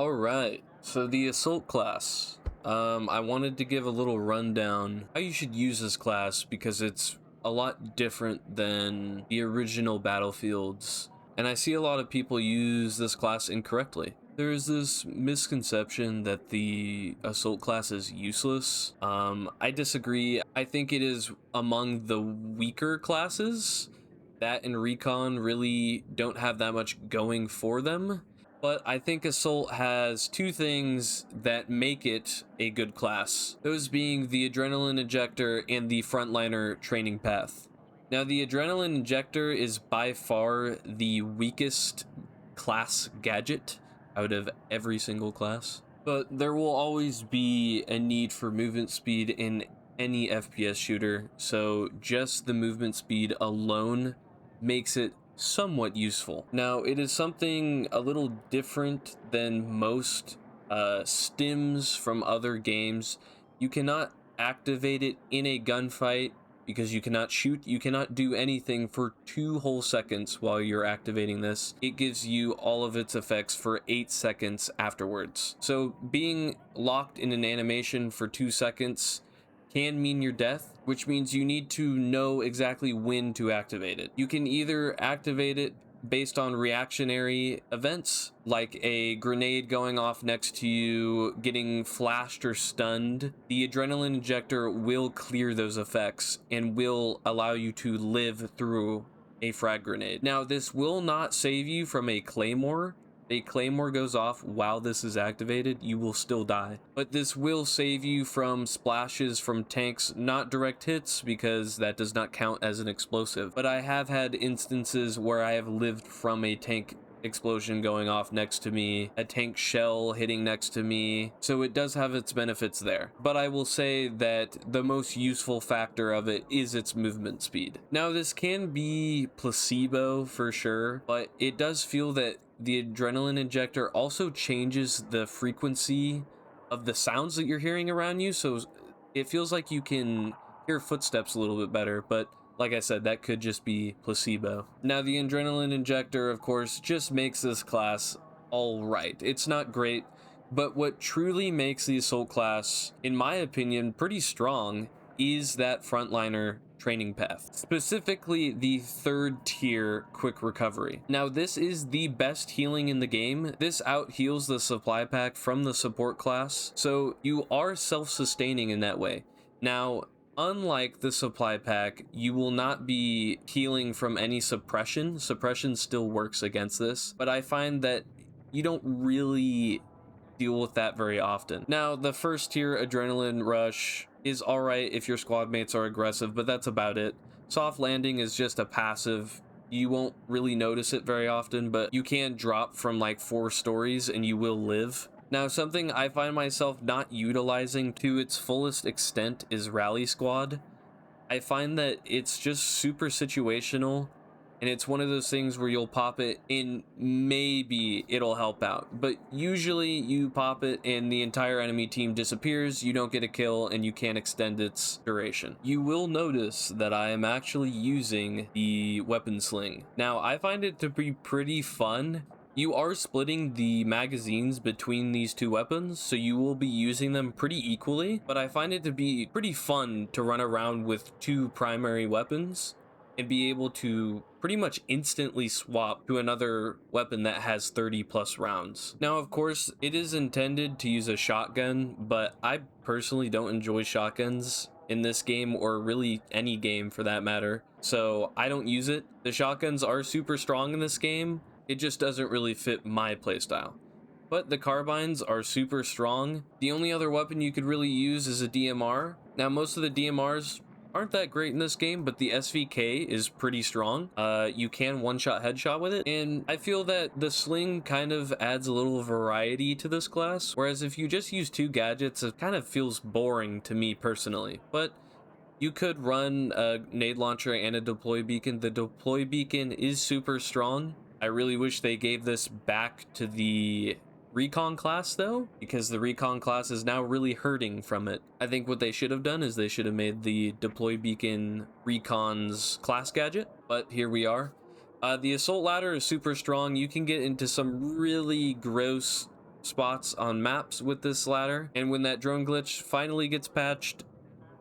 All right, so the assault class. I wanted to give a little rundown how you should use this class because it's a lot different than the original Battlefields, and I see a lot of people use this class incorrectly. There's this misconception that the assault class is useless. I disagree. I think it is among the weaker classes. That and recon really don't have that much going for them. But I think Assault has two things that make it a good class, those being the Adrenaline Injector and the Frontliner Training Path. Now, the Adrenaline Injector is by far the weakest class gadget out of every single class, but there will always be a need for movement speed in any FPS shooter, so just the movement speed alone makes it somewhat useful. Now, it is something a little different than most stims from other games. You cannot activate it in a gunfight because you cannot shoot, you cannot do anything for 2 whole seconds while you're activating this. It gives you all of its effects for 8 seconds afterwards. So being locked in an animation for 2 seconds can mean your death, which means you need to know exactly when to activate it. You can either activate it based on reactionary events, like a grenade going off next to you, getting flashed or stunned. The Adrenaline Injector will clear those effects and will allow you to live through a frag grenade. Now, this will not save you from a Claymore. A Claymore goes off while this is activated, you will still die. But this will save you from splashes from tanks, not direct hits, because that does not count as an explosive. But I have had instances where I have lived from a tank explosion going off next to me, a tank shell hitting next to me, so it does have its benefits there. But I will say that the most useful factor of it is its movement speed. Now, this can be placebo for sure, but it does feel that the Adrenaline Injector also changes the frequency of the sounds that you're hearing around you, so it feels like you can hear footsteps a little bit better, but like I said, that could just be placebo. Now, the Adrenaline Injector, of course, just makes this class all right. It's not great, but what truly makes the Assault class, in my opinion, pretty strong is that Frontliner training path, specifically the 3rd tier quick recovery. Now, this is the best healing in the game. This out heals the supply pack from the support class, so you are self-sustaining in that way. Now, unlike the supply pack, you will not be healing from any suppression. Suppression still works against this, but I find that you don't really deal with that very often. Now, the 1st tier Adrenaline Rush is alright if your squad mates are aggressive, but that's about it. Soft Landing is just a passive. You won't really notice it very often, but you can drop from like 4 stories and you will live. Now, something I find myself not utilizing to its fullest extent is Rally Squad. I find that it's just super situational, and it's one of those things where you'll pop it and maybe it'll help out, but usually you pop it and the entire enemy team disappears, you don't get a kill, and you can't extend its duration. You will notice that I am actually using the weapon sling. Now, I find it to be pretty fun. You are splitting the magazines between these 2 weapons, so you will be using them pretty equally, but I find it to be pretty fun to run around with 2 primary weapons and be able to pretty much instantly swap to another weapon that has 30 plus rounds. Now, of course, it is intended to use a shotgun, but I personally don't enjoy shotguns in this game, or really any game for that matter, so I don't use it. The shotguns are super strong in this game, it just doesn't really fit my playstyle. But the carbines are super strong. The only other weapon you could really use is a DMR. Now, most of the DMRs aren't that great in this game, but the SVK is pretty strong. You can one-shot headshot with it, and I feel that the sling kind of adds a little variety to this class, whereas if you just use 2 gadgets, it kind of feels boring to me personally. But you could run a nade launcher and a deploy beacon. The deploy beacon is super strong. I really wish they gave this back to the recon class though, because the recon class is now really hurting from it. I think what they should have done is they should have made the deploy beacon recon's class gadget, but here we are. The assault ladder is super strong. You can get into some really gross spots on maps with this ladder, and when that drone glitch finally gets patched,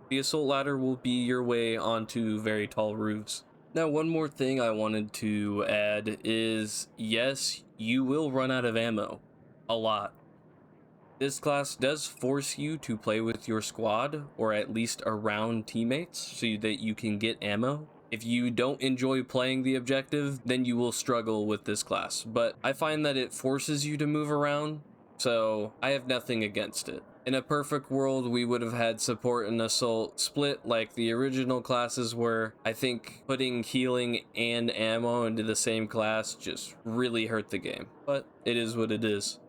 the assault ladder will be your way onto very tall roofs. Now, one more thing I wanted to add is, yes, you will run out of ammo. A lot. This class does force you to play with your squad, or at least around teammates, so that you can get ammo. If you don't enjoy playing the objective, then you will struggle with this class, but I find that it forces you to move around, so I have nothing against it. In a perfect world, we would have had support and assault split like the original classes were. I think putting healing and ammo into the same class just really hurt the game, but it is what it is.